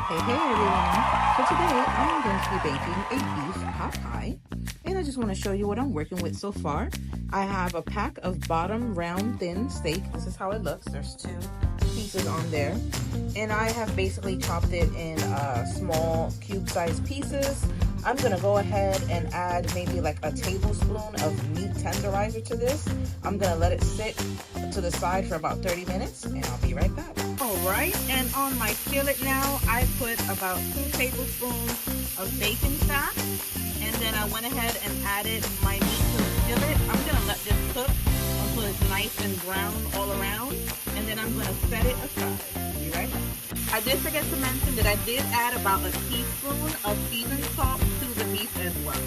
Hey everyone! So today I'm going to be baking a beef pot pie, and I just want to show you what I'm working with so far. I have a pack of bottom round thin steak. This is how it looks. There's 2 pieces on there, and I have basically chopped it in small cube-sized pieces. I'm gonna go ahead and add maybe like a tablespoon of meat tenderizer to this. I'm gonna let it sit to the side for about 30 minutes, and I'll be right back. All right, and on my skillet now, I put about 2 tablespoons of bacon fat, and then I went ahead and added my meat to the skillet. I'm gonna let this cook until it's nice and brown all around, and then I'm gonna set it aside. Be right back. I did forget to mention that I did add about a teaspoon of seasoned salt to the beef as well.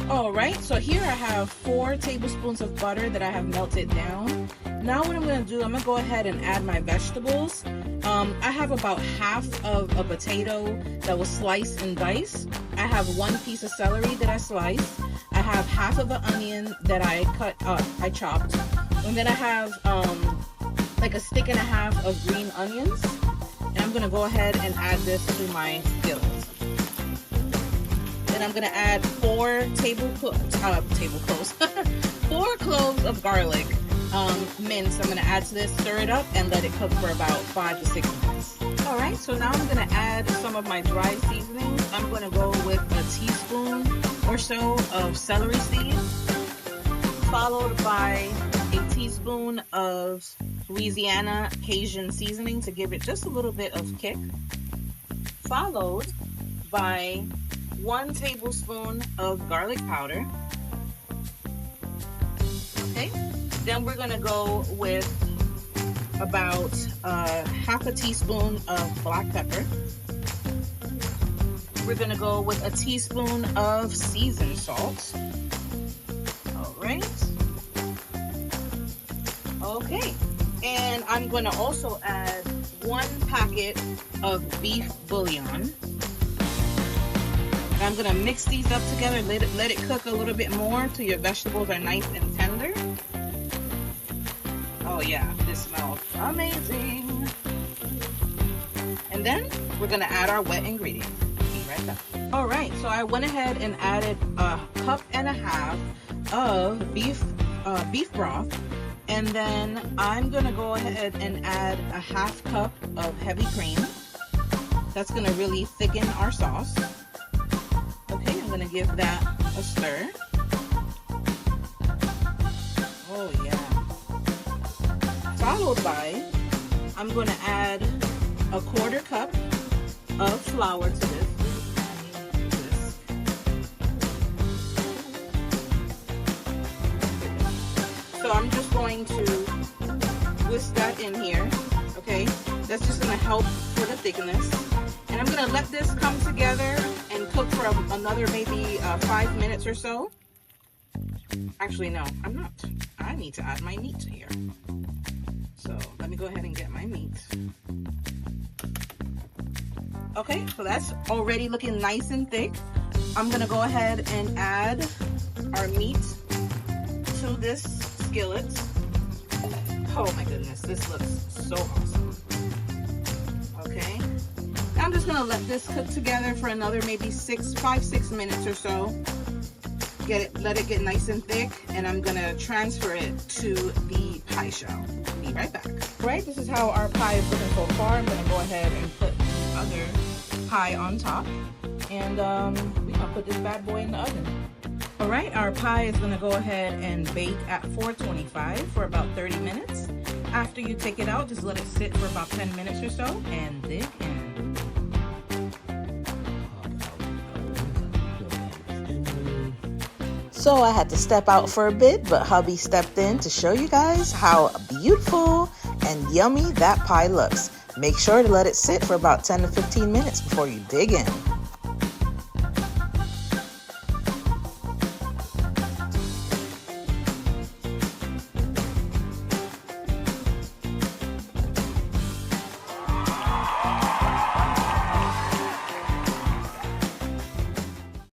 All right, so here I have 4 tablespoons of butter that I have melted down. Now what I'm going to do, I'm going to go ahead and add my vegetables. I have about half of a potato that was sliced and diced. I have 1 piece of celery that I sliced. I have half of an onion that I cut up, I chopped. And then I have like a stick and a half of green onions. And I'm going to go ahead and add this to my skillet. Then I'm going to add 4 4 cloves of garlic minced. I'm going to add to this, stir it up, and let it cook for about 5 to 6 minutes. All right, so now I'm going to add some of my dry seasonings. I'm going to go with a teaspoon or so of celery seeds, followed by a teaspoon of Louisiana Cajun seasoning to give it just a little bit of kick, followed by 1 tablespoon of garlic powder. Okay, then we're gonna go with about half a teaspoon of black pepper. We're gonna go with a teaspoon of seasoned salt. All right. Okay, and I'm gonna also add 1 packet of beef bouillon. I'm going to mix these up together, let it cook a little bit more till your vegetables are nice and tender. Oh yeah, this smells amazing. And then we're going to add our wet ingredients. Be right back. All right, so I went ahead and added a cup and a half of beef broth. And then I'm going to go ahead and add a half cup of heavy cream. That's going to really thicken our sauce. Okay, I'm gonna give that a stir. Oh yeah. Followed by, I'm gonna add a 1/4 cup of flour to this. So I'm just going to whisk that in here. Okay, that's just gonna help for the thickness. And I'm gonna let this come together and cook for another maybe 5 minutes or so. Actually, no, I'm not. I need to add my meat here. So let me go ahead and get my meat. Okay, so that's already looking nice and thick. I'm gonna go ahead and add our meat to this skillet. Oh my goodness, this looks so awesome. Okay. I'm just gonna let this cook together for another maybe 5-6 minutes or so. Let it get nice and thick, and I'm gonna transfer it to the pie shell. Be right back. Right, this is how our pie is looking so far. I'm gonna go ahead and put the other pie on top, and we're gonna put this bad boy in the oven. All right, our pie is gonna go ahead and bake at 425 for about 30 minutes. After you take it out, just let it sit for about 10 minutes or so and dig in. So I had to step out for a bit, but hubby stepped in to show you guys how beautiful and yummy that pie looks. Make sure to let it sit for about 10 to 15 minutes before you dig in.